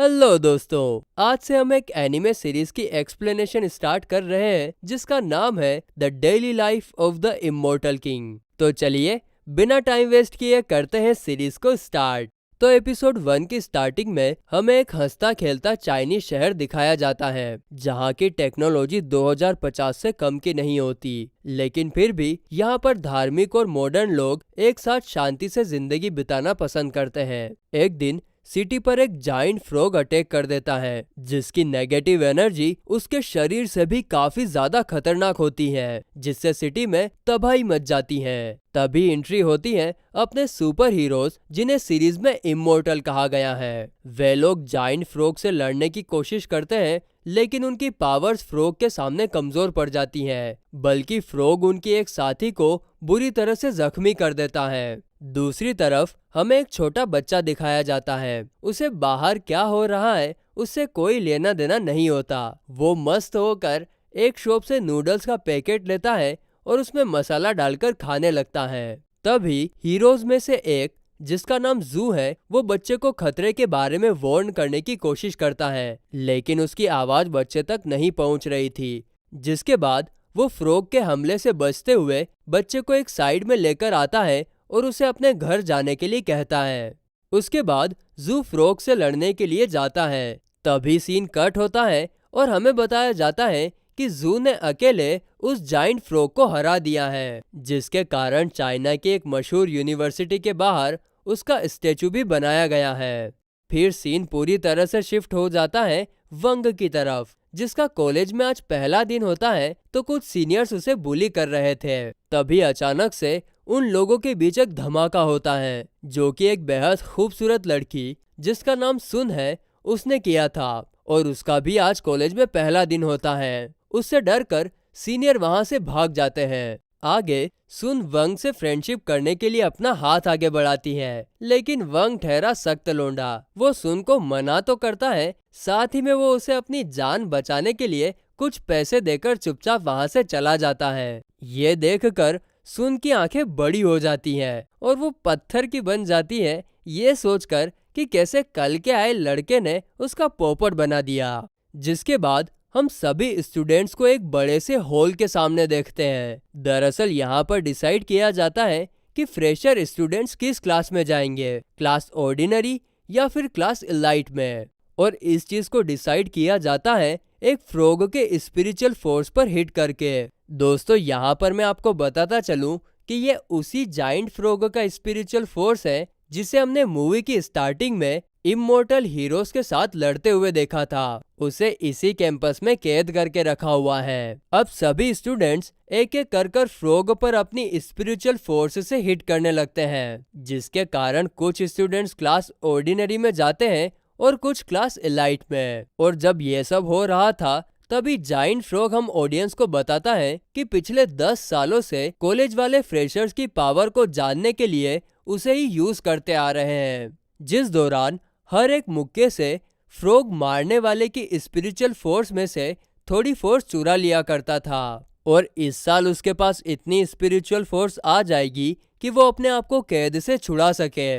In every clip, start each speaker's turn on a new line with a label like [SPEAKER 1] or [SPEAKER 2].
[SPEAKER 1] Hello दोस्तों, आज से हम एक एनिमे सीरीज की एक्सप्लेनेशन स्टार्ट कर रहे हैं जिसका नाम है the daily life of the immortal king. तो चलिए बिना टाइम वेस्ट किए करते हैं सीरीज को स्टार्ट। तो एपिसोड 1 की स्टार्टिंग में हमें एक हंसता खेलता चाइनीज शहर दिखाया जाता है जहाँ की टेक्नोलॉजी 2050 से कम की नहीं होती, लेकिन फिर भी यहाँ पर धार्मिक और मॉडर्न लोग एक साथ शांति से जिंदगी बिताना पसंद करते हैं। एक दिन सिटी पर एक जाइंट फ्रॉग अटैक कर देता है जिसकी नेगेटिव एनर्जी उसके शरीर से भी काफी ज्यादा खतरनाक होती है, जिससे सिटी में तबाही मच जाती है। तभी एंट्री होती है अपने सुपर हीरोज जिन्हें सीरीज में इमोर्टल कहा गया है। वे लोग जाइंट फ्रॉग से लड़ने की कोशिश करते हैं, लेकिन उनकी पावर्स फ्रॉग के सामने कमजोर पड़ जाती हैं, बल्कि फ्रॉग उनकी एक साथी को बुरी तरह से जख्मी कर देता है। दूसरी तरफ हमें एक छोटा बच्चा दिखाया जाता है। उसे बाहर क्या हो रहा है उससे कोई लेना देना नहीं होता। वो मस्त होकर एक शॉप से नूडल्स का पैकेट लेता है और उसमें मसाला डालकर खाने लगता है। तभी हीरोज में से एक, जिसका नाम जू है, वो बच्चे को खतरे के बारे में वार्न करने की कोशिश करता है, लेकिन उसकी आवाज बच्चे तक नहीं पहुंच रही थी। जिसके बाद वो फ्रॉग के हमले से बचते हुए बच्चे को एक साइड में लेकर आता है और उसे अपने घर जाने के लिए कहता है। उसके बाद जू फ्रॉग से लड़ने के लिए जाता है। तभी सीन कट होता है और हमें बताया जाता है कि जू ने अकेले उस जाइंट फ्रॉग को हरा दिया है, जिसके कारण चाइना की एक मशहूर यूनिवर्सिटी के बाहर उसका स्टेचू भी बनाया गया है। फिर सीन पूरी तरह से शिफ्ट हो जाता है वंग की तरफ, जिसका कॉलेज में आज पहला दिन होता है तो कुछ सीनियर्स उसे बुली कर रहे थे। तभी अचानक से उन लोगों के बीच एक धमाका होता है जो कि एक बेहद खूबसूरत लड़की, जिसका नाम सुन है, उसने किया था और उसका भी आज कॉलेज में पहला दिन होता है। उससे डरकर सीनियर वहां से भाग जाते हैं। आगे सुन वंग से फ्रेंडशिप करने के लिए अपना हाथ आगे बढ़ाती है, लेकिन वंग ठहरा सख्त लोंडा। वो सुन को मना तो करता है, साथ ही में वो उसे अपनी जान बचाने के लिए कुछ पैसे देकर चुपचाप वहां से चला जाता है। ये देखकर सुन की आंखें बड़ी हो जाती हैं और वो पत्थर की बन जाती है, ये सोचकर कि कैसे कल के आए लड़के ने उसका पोपट बना दिया। जिसके बाद हम सभी स्टूडेंट्स को एक बड़े से हॉल के सामने देखते हैं। दरअसल यहाँ पर डिसाइड किया जाता है कि फ्रेशर स्टूडेंट्स किस क्लास में जाएंगे, क्लास ऑर्डिनरी या फिर क्लास इलाइट में। और इस चीज को डिसाइड किया जाता है एक फ्रॉग के स्पिरिचुअल फोर्स पर हिट करके। दोस्तों, यहाँ पर मैं आपको बताता चलूं कि ये उसी जाइंट फ्रॉग का स्पिरिचुअल फोर्स है जिसे हमने मूवी की स्टार्टिंग में इमोर्टल हीरोज के साथ लड़ते हुए देखा था। उसे इसी कैंपस में कैद करके रखा हुआ है। अब सभी स्टूडेंट्स एक एक कर फ्रॉग पर अपनी स्पिरिचुअल फोर्स से हिट करने लगते हैं, जिसके कारण कुछ स्टूडेंट्स क्लास ऑर्डिनरी में जाते हैं और कुछ क्लास इलाइट में। और जब ये सब हो रहा था तभी जाइंट फ्रॉग हम ऑडियंस को बताता है कि पिछले 10 सालों से कॉलेज वाले फ्रेशर्स की पावर को जानने के लिए उसे ही यूज करते आ रहे हैं, जिस दौरान हर एक मुक्के से फ्रॉग मारने वाले की स्पिरिचुअल फोर्स में से थोड़ी फोर्स चुरा लिया करता था। और इस साल उसके पास इतनी स्पिरिचुअल फोर्स आ जाएगी कि वो अपने आप को कैद से छुड़ा सके।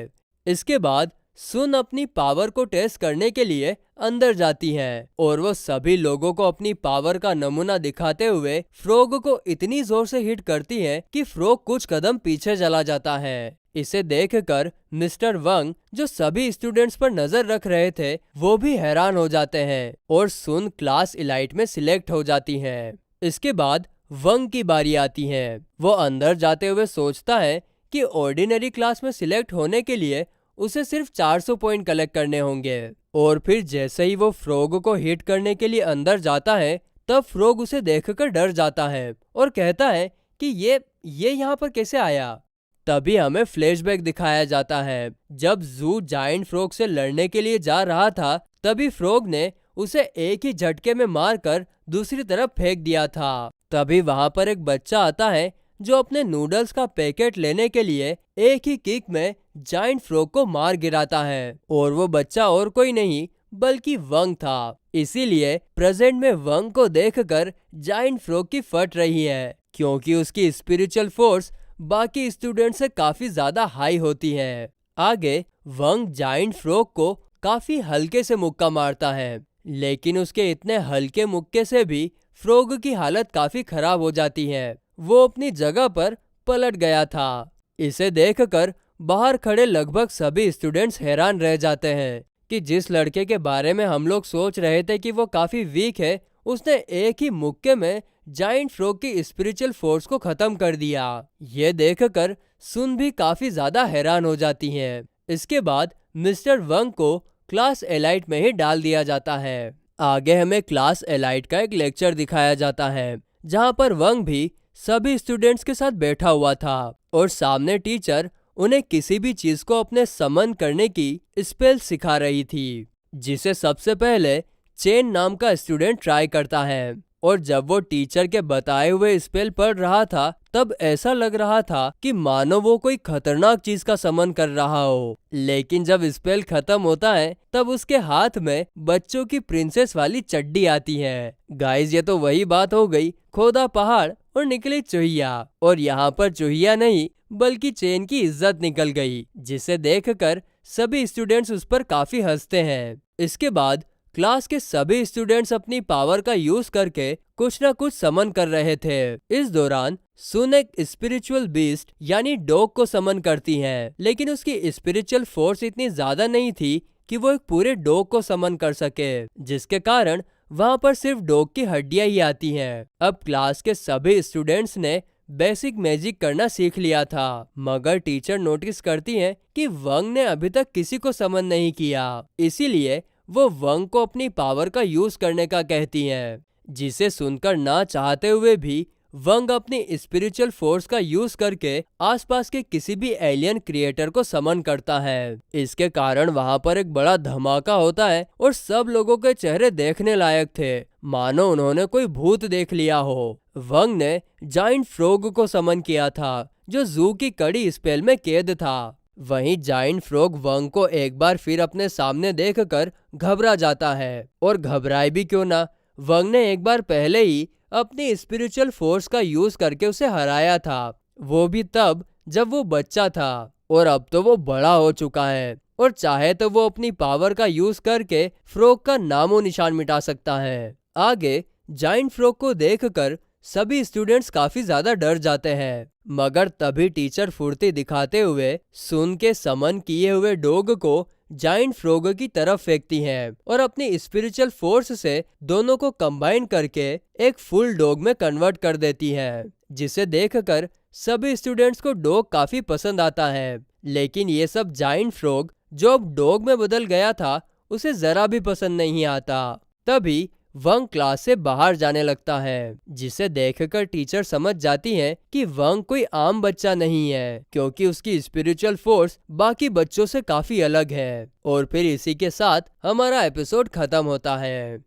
[SPEAKER 1] इसके बाद सुन अपनी पावर को टेस्ट करने के लिए अंदर जाती है और वो सभी लोगों को अपनी पावर का नमूना दिखाते हुए फ्रॉग को इतनी जोर से हिट करती है कि फ्रॉग कुछ कदम पीछे चला जाता है। इसे देखकर मिस्टर वंग, जो सभी स्टूडेंट्स पर नजर रख रहे थे, वो भी हैरान हो जाते हैं और सुन क्लास इलाइट में सिलेक्ट हो जाती है। इसके बाद वंग की बारी आती है। वो अंदर जाते हुए सोचता है कि ऑर्डिनरी क्लास में सिलेक्ट होने के लिए उसे सिर्फ 400 पॉइंट कलेक्ट करने होंगे। और फिर जैसे ही वो फ्रॉग को हिट करने के लिए अंदर जाता है तब फ्रॉग उसे देखकर डर जाता है और कहता है कि ये यहाँ पर कैसे आया। तभी हमें फ्लैशबैक दिखाया जाता है। जब जू जाइंट फ्रॉग से लड़ने के लिए जा रहा था तभी फ्रॉग ने उसे एक ही झटके में मारकर दूसरी तरफ फेंक दिया था। तभी वहां पर एक बच्चा आता है जो अपने नूडल्स का पैकेट लेने के लिए एक ही किक में जाइंट फ्रॉग को मार गिराता है। और वो बच्चा और कोई नहीं बल्कि वंग था। इसीलिए प्रेजेंट में वंग को देखकर जाइंट फ्रॉग की फट रही है, क्योंकि उसकी स्पिरिचुअल फोर्स बाकी स्टूडेंट से काफी ज्यादा हाई होती है। आगे वंग जाइंट फ्रॉग को काफी हल्के से मुक्का मारता है, लेकिन उसके इतने हल्के मुक्के से भी फ्रॉग की हालत काफी खराब हो जाती है। वो अपनी जगह पर पलट गया था। इसे देखकर बाहर खड़े लगभग सभी स्टूडेंट्स हैरान रह जाते हैं कि जिस लड़के के बारे में हम लोग सोच रहे थे कि वो काफी वीक है, उसने एक ही मुक्के में जाइंट फ्रॉग की स्पिरिचुअल फोर्स को खत्म कर दिया। ये देखकर सुन भी काफी ज्यादा हैरान हो जाती हैं। इसके बाद मिस्टर वंग को क्लास एलाइट में ही डाल दिया जाता है। आगे हमें क्लास एलाइट का एक लेक्चर दिखाया जाता है, जहाँ पर वंग भी सभी स्टूडेंट्स के साथ बैठा हुआ था और सामने टीचर उन्हें किसी भी चीज को अपने समन करने की स्पेल सिखा रही थी, जिसे सबसे पहले चेन नाम का स्टूडेंट ट्राई करता है। और जब वो टीचर के बताए हुए स्पेल पढ़ रहा था, तब ऐसा लग रहा था कि मानो वो कोई खतरनाक चीज का समन कर रहा हो। लेकिन जब स्पेल खत्म होता है, तब उसके हाथ में बच्चों की प्रिंसेस वाली चड्डी आती है। गाइस, ये तो वही बात हो गई, खोदा पहाड़ और निकली चूहिया। और यहाँ पर चूहिया नहीं बल्कि चेन की इज्जत निकल गई, जिसे देखकर सभी स्टूडेंट्स उस पर काफी हंसते हैं। इसके बाद क्लास के सभी स्टूडेंट्स अपनी पावर का यूज करके कुछ न कुछ समन कर रहे थे। इस दौरान सुन एक स्पिरिचुअल बीस्ट यानी डॉग को समन करती है, लेकिन उसकी स्पिरिचुअल फोर्स इतनी ज्यादा नहीं थी कि वो एक पूरे डॉग को समन कर सके, जिसके कारण वहां पर सिर्फ डॉग की हड्डियां ही आती हैं। अब क्लास के सभी स्टूडेंट्स ने बेसिक मैजिक करना सीख लिया था, मगर टीचर नोटिस करती हैं कि वंग ने अभी तक किसी को समन नहीं किया। इसीलिए वो वंग को अपनी पावर का यूज करने का कहती हैं, जिसे सुनकर ना चाहते हुए भी वंग अपनी स्पिरिचुअल फोर्स का यूज करके आसपास के किसी भी एलियन क्रिएटर को समन करता है। इसके कारण वहां पर एक बड़ा धमाका होता है और सब लोगों के चेहरे देखने लायक थे, मानो उन्होंने कोई भूत देख लिया हो। वंग ने जाइंट फ्रॉग को समन किया था, जो जू की कड़ी स्पेल में कैद था। वहीं जाइंट फ्रॉग वंग को एक बार फिर अपने सामने देखकर घबरा जाता है, और घबराए भी क्यों ना, वंग ने एक बार पहले ही अपनी स्पिरिचुअल फोर्स का यूज करके उसे हराया था, वो भी तब जब वो बच्चा था। और अब तो वो बड़ा हो चुका है और चाहे तो वो अपनी पावर का यूज करके फ्रॉग का नामो निशान मिटा सकता है। आगे जाइंट फ्रॉग को देखकर सभी स्टूडेंट्स काफी ज्यादा डर जाते हैं, मगर तभी टीचर फुर्ती दिखाते हुए सुन के समन किए हुए डॉग को जाइंट फ्रॉग की तरफ फेंकती हैं और अपनी स्पिरिचुअल फोर्स से दोनों को कंबाइन करके एक फुल डॉग में कन्वर्ट कर देती है, जिसे देखकर सभी स्टूडेंट्स को डॉग काफी पसंद आता है। लेकिन ये सब जाइंट फ्रॉग जो अब डॉग में बदल गया था, उसे जरा भी पसंद नहीं आता। तभी वंग क्लास से बाहर जाने लगता है, जिसे देखकर टीचर समझ जाती हैं कि वंग कोई आम बच्चा नहीं है, क्योंकि उसकी स्पिरिचुअल फोर्स बाकी बच्चों से काफी अलग है। और फिर इसी के साथ हमारा एपिसोड खत्म होता है।